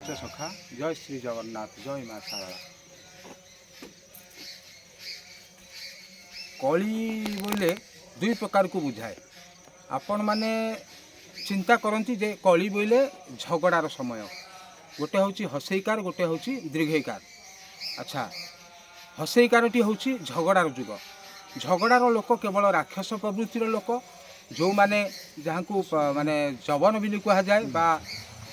पंचसखा जय श्री जगन्नाथ जय माँ शारदा। कली बोले दुई प्रकार को बुझाए। आपण माने चिंता करती जे कली बोले झगड़ार समय, गोटे हूँ हसईकार गोटे हूँ दीर्घईकार। अच्छा, हसईकारटी हूँ झगड़ार जुग। झगड़ार लोक केवल राक्षस प्रवृत्तिर लोक, जो माने जहाँ को माने जवन बिली कह जाए बा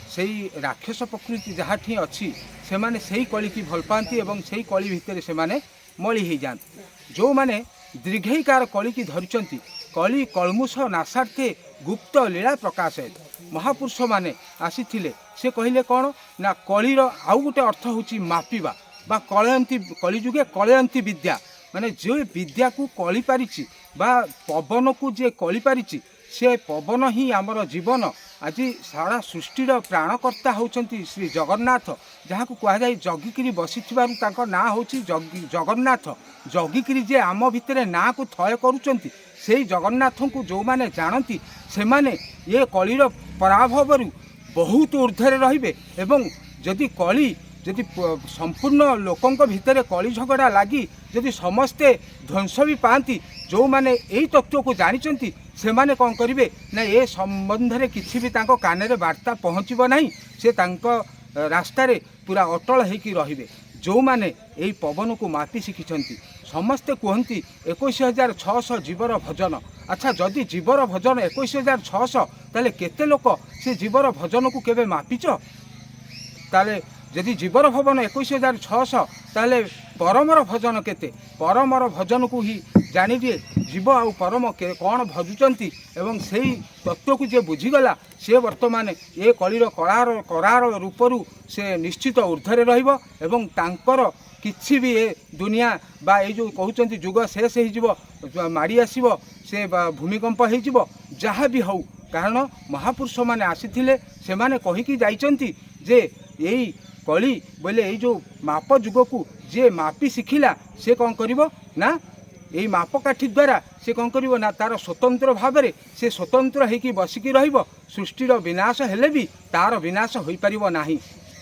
सेई राक्षस प्रकृति जहाँ ठी अच्छी से माने सेई कली की भल पाती एवं सेई कली भितर से माने मली हो जाती। जो माने दीर्घईकार कली की धरिचंती, कली कलमुष नाशार्थे गुप्त लीला प्रकाशित महापुरुष माने आसीथिले। से कहले कौन ना कलीर आउ गोटे अर्थ होची मापिबा बा कलयंती, कली जुगे कलयंती विद्या माने जो विद्या को कली पारिछि बा पवन को जे कली पारिछि से पवन ही आमर जीवन। आज सारा सृष्टिर प्राणकर्ता होचंती श्री जगन्नाथ, जहाँ को कह जाए जगिकी बसीथिबारु तांको ना होची जगन्नाथ। जगिकी जे आम भितर ना को थय करुचंती सेई जगन्नाथ को जो माने जानती से माने ये कलीर पराभवरु बहुत ऊर्ध्वरे रहिबे। एवं जदि कली जदि संपूर्ण लोकंक भितर कली झगड़ा लगी जदि समस्ते ध्वंस भी पाती, जो माने यही तत्व को जानिचंती से माने कौन करिवे ना ये संबंध रे किछि भी तांको काने रे वार्ता पहुँचबो नहीं, से तांको रास्ता रे पूरा अटल होइकी रहिबे। जो माने यही पवन को मापी शिखिछंती समस्ते कहती 21,600 जीवर भजन। अच्छा, जदि जीवर भजन 21,600 ताले केते लोक से जीवर भजन को केबे मापिच? ताले जदि जीवर भवन 21,600 ताले परमर भजन केते? परमर भजन को ही जानी दिए जीव आ परम के कौन भजुचंती एवं सेई तत्व को जे बुझीगला से वर्तमान ये कलीर करार रूपरू से निश्चित ऊर्ध्वरे रहिबो। एवं तांकर किछि भी ए दुनिया बा ये जो कहउचंती जुग शेष हो माड़ी आसीबो, से भूमिकंप हो जहाँ भी हौ, कारण महापुरुष माने आसीथिले से माने कहिकी जाइचंती जे यही कली बोले यही जो माप जुग को जे मापी शिखिला से कौन करिवो ना यही मापकाठी द्वारा से कौन करिवो ना तार स्वतंत्र भाव में से स्वतंत्र होइकी बसिकी रहिबो। सृष्टिर विनाश हेले भी तार विनाश होई परिबो नाही।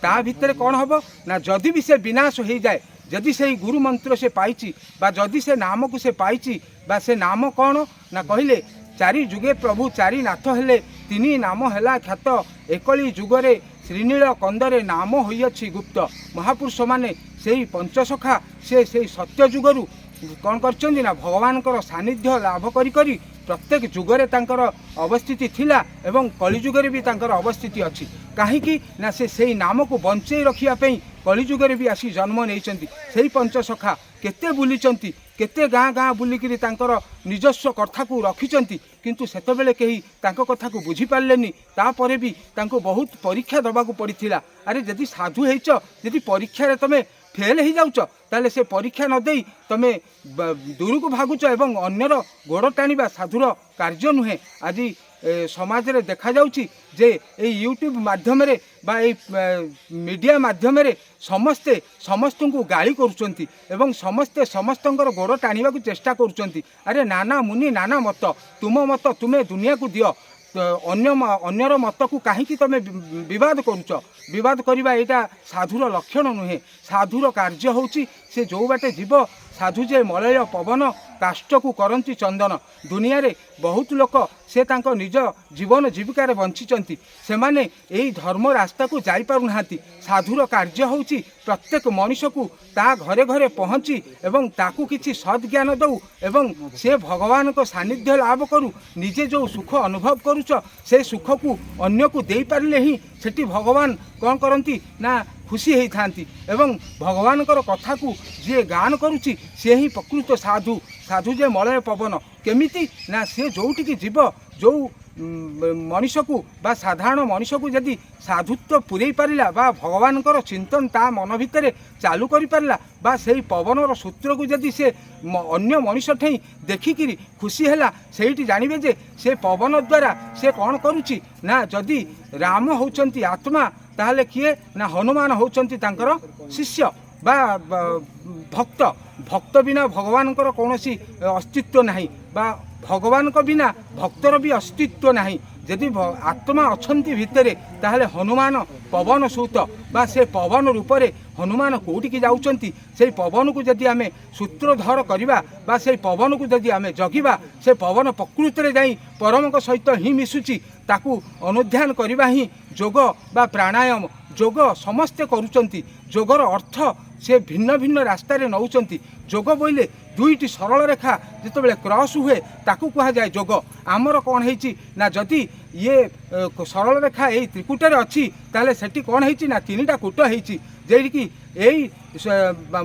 ता भितर कौन हबो ना जदि भी से विनाश हो जाए, जदि से गुरु मंत्र से पाइची बा जदि से नाम को से पाइची बा से नाम कौन ना कहले चारि जुगे प्रभु चारि नाथ हेले तिनी नाम हेला ख्यात एकली जुगरे श्रीनील कंदरे नाम होइछि गुप्त। महापुरुष माने सेई पंचसखा से सत्य जुगरु कौन करचंदी ना भगवान सानिध्य लाभ करी करी प्रत्येक जुगरे तांकर अवस्थिति थिला एवं कली जुगरे भी तांकर अवस्थिति अछि। काहीकि ना से नाम को बंचई रखिया पई कली जुगरे भी आसी जन्म नैचंती। सेई पंचसखा केते बुलीचंती, केते गाँ गाँ बुलिकी तांकर निजस्व कथा को रखिचंती, किंतु सेतबेले केही तांको कथा को बुझी पारलेनी। तापरे भी तांको बहुत परीक्षा दबाकू पड़िथिला। अरे जदि साधु हेइच, जदि परीक्षा रे तमे फेल हो जाऊच ताले से परीक्षा न देई तमे दूर को भागुच एवं अन्यर गोड़ टाणीबा साधुर कार्य नुहे। आज समाज रे देखा जाउची जे ए यूट्यूब माध्यम रे बा ए मीडिया माध्यम रे समस्ते समस्त को गाली करुचंती एवं समस्ते समस्तंकर गोड़ टाणीबा को चेष्टा करुचंती। अरे नाना मुनि नाना मत, तुम मत तुमे दुनिया को दियो, अन्यर मत को कहीं तमें विवाद करुच? विवाद करवा यहाँ साधुर लक्षण नुहे। साधुर कार्य होची से जो बाटे जीव साधु जे मलय पवन काष्ठ को करंती चंदन। दुनिया रे बहुत लोक से तांको निज जीवन जीविकार बंचिचंती, से माने यही धर्म रास्ता को जाई पारु नाहांती। साधुर कार्य होची प्रत्येक मनुष्य को ता घरे घरे पहुँची एवं ताकू किछि सद्ज्ञान दऊ एवं से भगवान को सानिध्य लाभ करू। निजे जो सुख अनुभव करुच से सुख को अन्य को दे पारिले ही सेठी भगवान कौन करती ना खुशी होई थांती। एवं भगवान कथा को जे गान करुची से ही प्रकृत साधु। साधु जे मलय पवन केमिति ना से जोटिकी जीव जो मनुष्य को बा साधारण मनुष्य को जदि साधुत्व पुरई पारिला बा भगवान चिंतन ता मन भितर चालू करि पारिला बा सेही पवनर सूत्र को जदि से अन्य मनुष्य ठई देखिकी खुशी हैला, सेठी जानिबे जे से पवन द्वारा से कौन करुची ना जदि राम होचंती आत्मा ताहले किए ना हनुमान होचंती तांकर शिष्य बा भक्त। भक्त बिना भगवान कौन अस्तित्व नहीं बा भगवान को बिना भक्तर भी अस्तित्व नहीं। जदि आत्मा अछंती भितरे ताहले हनुमान पवन सूत बा से पवन रूप में हनुमान कौटी की जाउछंती से पवन को जदि आमे सूत्रधर करवा बा से पवन को जदि आमे जगिबा से पवन प्रकृति रे जाई परमक सहित ही मिसुची ताकू अनुध्यान करवा ही जोग बा प्राणायाम जोग समस्ते करुचंती जोगर अर्थ से भिन्न भिन्न रास्तार नौचंती जोग बोले दुईटी सरल रेखा जिते क्रॉस हुए ताकू कहा जाए जोग आमर कौन है ना जदि ये सरल रेखा यही त्रिकुटर अच्छी ताले सेठी कौन है ना तीन टा कूट होती यही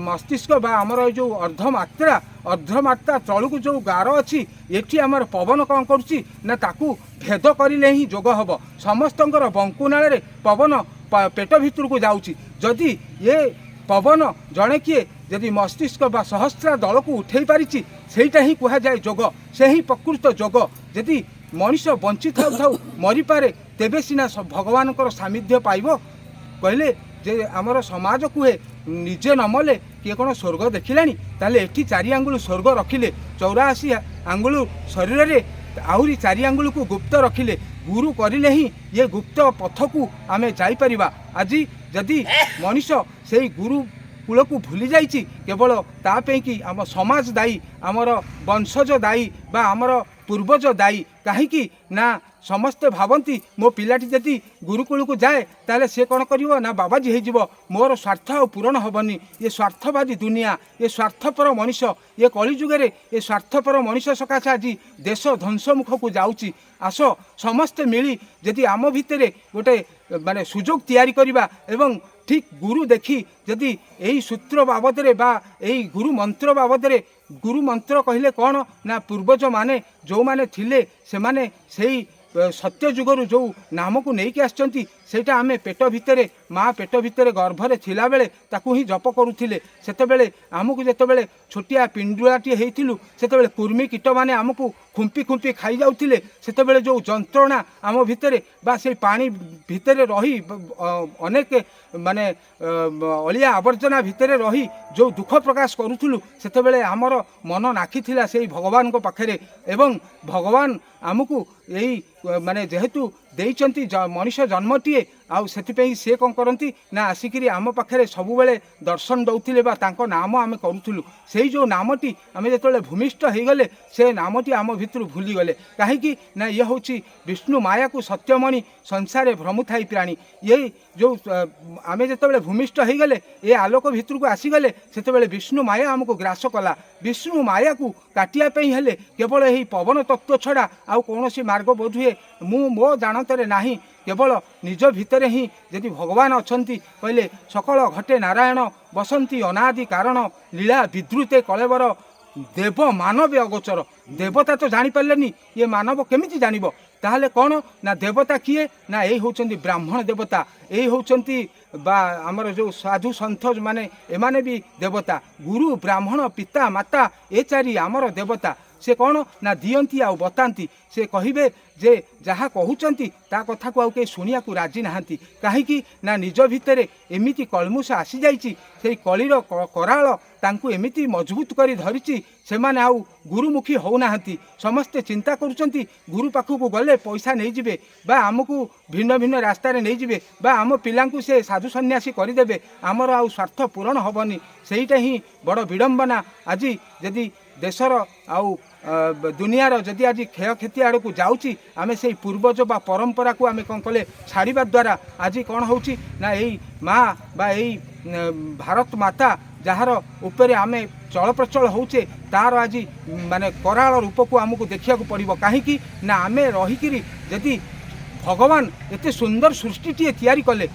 मस्तिष्क बा आमर जो अर्धमात्रा तलू जो गार अच्छी ये आमर पवन कौन करुच्ची ना ताकू भेद करें ही जोग हम समस्त बंकुनाल पवन पेट भितर को जाऊँगी जदि ये पवन जड़े किए जदि मस्तिष्क बा सहस्रा दल को उठे पारी सेटा ही कह जाए जोग से ही प्रकृत जोग जदि मनीष बंची थाउ थाउ मरी पारे तेबे सिना भगवान सामिध्य पाइब कहले जे आमर समाज कहे निजे न मले किए कौन स्वर्ग देखिलानी ताले एठी चारि आंगुल स्वर्ग रखिले 84 आंगुल शरीर रे आहुरी चारि आंगुल को गुप्त रखिले गुरु करिले ही ये गुप्त पथ को आमे जाई परिबा आज जदि मनीष से गुरु कूल को भूली जाइए केवल तापे कि आम समाज दायी आमर वंशज दायी बा आमर पूर्वज दायी कहीं ना समस्ते भावती मो पिलाटी जदि गुरुकुल को जाए ताले से कौन करिवो ना बाबाजी हो मोर स्वार्थ पूरण हेनी ये स्वार्थवादी दुनिया ये स्वार्थपर मनीष ये कलिजुगे ये स्वार्थपर मनीष सकाशे आज देश ध्वंसमुख को जाऊँगी आस समस्ते मिली जदि आम भितर गोटे माने सुजोग तैयारी करवा एवं ठीक गुरु देखी जदि यही सूत्र बाबद बा यही गुरु मंत्र बाबद गुरु मंत्र कहले कौन ना पूर्वज माने जो माने थिले से माने सही सत्य जुगरु जो नाम को लेकिन आसचंती सेटा आमे पेट भितर माँ पेट भितर गर्भरे थिला बेले ताकू ही जप करुथिले सेतेबेले आमको जेतेबेले छोटिया पिंडुलाटी हेइथिलु सेतेबेले कुर्मी कीट माने आमको खुंपी खुंपी खाई जाउथिले सेतेबेले जो जंत्रणा आम भितर बा से पानी भितर रही अनेक माने अलिया आवर्जना भितर रही जो दुख प्रकाश करुथिलु सेतेबेले आमर मन नाखिथिला से भगवान को पाखरे एवं भगवान आमको यही माने जेहेतु देइचंती मनीष जन्मटीए आउ सेतिपई से कौन करती ना आसिकी आम पाखे सब बेले दर्शन दौले तांको नाम आम करूँ से जो नामटी आम जो भूमिष्ठ हो गले से नामटी आम भितर भूली गले कहीं ना ये हूँ विष्णु माया को सत्यमणि संसारे भ्रमुथाई प्राणी ये जो आम जो भूमिष्ठ हो गले ये आलोक भितर को आसीगले से विष्णु माया आमको ग्रास कला विष्णु माया को काटियापी हेले केवल यही पवन तत्व छड़ा आउ कौन मार्ग बोध हुए मो जानतर नाही केवल निज भितर ही यदि भगवान अछंती कहले सकल घटे नारायण बसंती अनादि कारण लीला विद्रुते कलेवर देव मानव अगोचर देवता तो जानीपारे ये मानव केमिति जानिब ताहले कौन ना देवता किए ना यही होचंती ब्राह्मण देवता यही होचंती बा आमर जो साधु सन्थ माने एमाने भी देवता गुरु ब्राह्मण पिता माता ए चारि आमर देवता से कौन ना दियंती आ बताती से कहिबे जे जहाँ कहउचंती ता कथा को आउ के सुनिया को राजी नहांती कहीं ना निज भितर एमिति कलमुष आसी जाइछि से कलिर कराल तांकु एमिति मजबूत करी धरिछि से माने आउ गुरुमुखी होउनाहांती समस्ते चिंता करुचंती गुरु पाखु को गले पैसा नहीं जिबे बा आमको भिन्न भिन्न रास्ता रे नहीं जिबे बा आम पिलांकु से साधु सन्यासी करदेबे आमर आउ स्वार्थ पूरण हेबनी सेईटा ही बड़ विडंबना आज जदि देशर आउ दुनियार जदि आज क्षय क्षति आड़ को जाऊँगी आम से पूर्वज बा परंपरा को आम कौन कले छाड़ा द्वारा आज कौन हो ना यही माँ बा यही भारत माता जार उपरे आम चल प्रचल होचे तार आज माने कराल रूप को आमको देखा पड़ो कहीं ना आम रहीकि जदि भगवान एते सुंदर सृष्टि तैयारी कले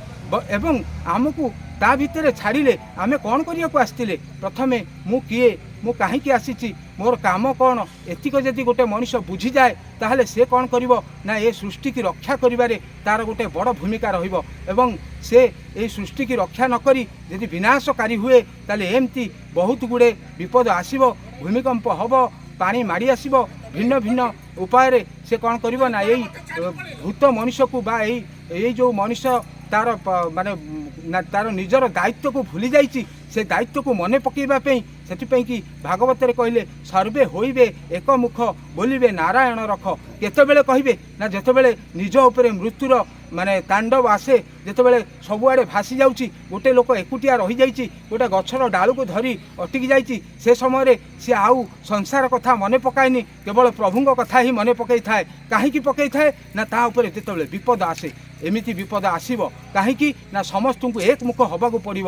एवं आमको ता भितर छाड़िले आम कौन करने को आसते प्रथमे मु किए मु कहीं आसी मोर काम कौन एतिक जदि गोटे मनीष बुझी जाए ताहले से कौन करिवो ना ये सृष्टि की रक्षा करिबारे तार गोटे बड़ भूमिका रहिबो एवं से ये सृष्टि की रक्षा न करी यदि विनाशकारी हुए ताले एमती बहुत गुड़े विपद आसीबो भूमिकंप हबो पानी माड़ी आसीबो भिन्न भिन्न उपाय रे से कौन करिवो ना यही भूत मनीष को बा यही जो मनीष तार माने तार निजर दायित्व को भूली जाइछि से दायित्व को मने पकेबा पे ସେଥିପାଇଁ କି ଭାଗବତରେ କହିଲେ ସର୍ବେ ହୋଇବେ ଏକମୁଖ ବୋଲିବେ ନାରାୟଣ ରଖ। କେତେବେଳେ କହିବେ ନା ଯେତେବେଳେ ନିଜ ଉପରେ ମୃତ୍ୟୁର ମାନେ ତାଣ୍ଡବ ଆସେ, ଯେତେବେଳେ ସବୁଆଡ଼େ ଭାସି ଯାଉଛି, ଗୋଟେ ଲୋକ ଏକୁଟିଆ ରହିଯାଇଛି, ଗୋଟେ ଗଛର ଡାଳକୁ ଧରି ଅଟିକି ଯାଇଛି, ସେ ସମୟରେ ସିଏ ଆଉ ସଂସାର କଥା ମନେ ପକାଏନି, କେବଳ ପ୍ରଭୁଙ୍କ କଥା ହିଁ ମନେ ପକାଇଥାଏ। କାହିଁକି ପକାଇଥାଏ ନା ତା ଉପରେ ଯେତେବେଳେ ବିପଦ ଆସେ, ଏମିତି ବିପଦ ଆସିବ କାହିଁକି ନା ସମସ୍ତଙ୍କୁ ଏକମୁଖ ହେବାକୁ ପଡ଼ିବ।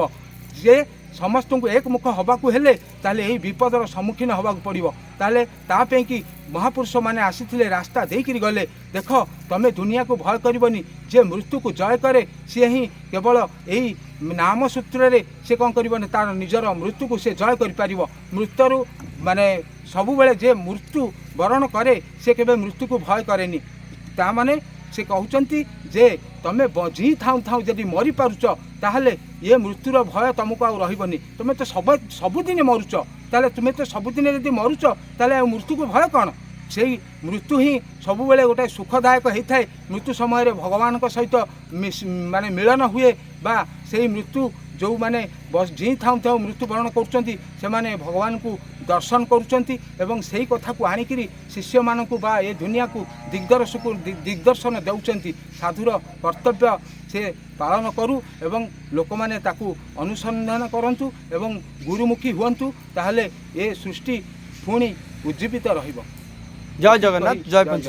ଯେ ସମସ୍ତଙ୍କୁ ଏକମୁଖ ହେବାକୁ ହେଲେ ତାହେଲେ ଏହି ବିପଦର ସମ୍ମୁଖୀନ ହେବାକୁ ପଡ଼ିବ। ତାହେଲେ ତା ପାଇଁକି ମହାପୁରୁଷମାନେ ଆସିଥିଲେ, ରାସ୍ତା ଦେଇକରି ଗଲେ, ଦେଖ ତମେ ଦୁନିଆକୁ ଭୟ କରିବନି, ଯେ ମୃତ୍ୟୁକୁ ଜୟ କରେ ସିଏ ହିଁ କେବଳ ଏହି ନାମ ସୂତ୍ରରେ ସେ କ'ଣ କରିବ ନା ତାର ନିଜର ମୃତ୍ୟୁକୁ ସେ ଜୟ କରିପାରିବ। ମୃତ୍ୟୁରୁ ମାନେ ସବୁବେଳେ ଯେ ମୃତ୍ୟୁ ବରଣ କରେ ସେ କେବେ ମୃତ୍ୟୁକୁ ଭୟ କରେନି। ତା ମାନେ ସେ କହୁଛନ୍ତି ଯେ ତମେ ବଞ୍ଚି ଥାଉ ଥାଉ ଯଦି ମରିପାରୁଛ ତାହେଲେ ଏ ମୃତ୍ୟୁର ଭୟ ତୁମକୁ ଆଉ ରହିବନି। ତୁମେ ତ ସବୁଦିନେ ମରୁଛ, ତାହେଲେ ତୁମେ ତ ସବୁଦିନେ ଯଦି ମରୁଛ ତାହେଲେ ଆଉ ମୃତ୍ୟୁକୁ ଭୟ କ'ଣ? ସେଇ ମୃତ୍ୟୁ ହିଁ ସବୁବେଳେ ଗୋଟେ ସୁଖଦାୟକ ହେଇଥାଏ। ମୃତ୍ୟୁ ସମୟରେ ଭଗବାନଙ୍କ ସହିତ ମାନେ ମିଳନ ହୁଏ, ବା ସେଇ ମୃତ୍ୟୁ ଯେଉଁମାନେ ଜିଇଁ ଥାଉ ଥାଉ ମୃତ୍ୟୁବରଣ କରୁଛନ୍ତି ସେମାନେ ଭଗବାନଙ୍କୁ ଦର୍ଶନ କରୁଛନ୍ତି ଏବଂ ସେଇ କଥାକୁ ଆଣିକିରି ଶିଷ୍ୟମାନଙ୍କୁ ବା ଏ ଦୁନିଆକୁ ଦିଗ୍ଦର୍ଶନ ଦେଉଛନ୍ତି। ସାଧୁର କର୍ତ୍ତବ୍ୟ ସେ ପାଳନ କରୁ ଏବଂ ଲୋକମାନେ ତାକୁ ଅନୁସନ୍ଧାନ କରନ୍ତୁ ଏବଂ ଗୁରୁମୁଖୀ ହୁଅନ୍ତୁ, ତାହେଲେ ଏ ସୃଷ୍ଟି ପୁଣି ଉଜ୍ଜୀବିତ ରହିବ। ଜୟ ଜଗନ୍ନାଥ, ଜୟ ପଞ୍ଚ।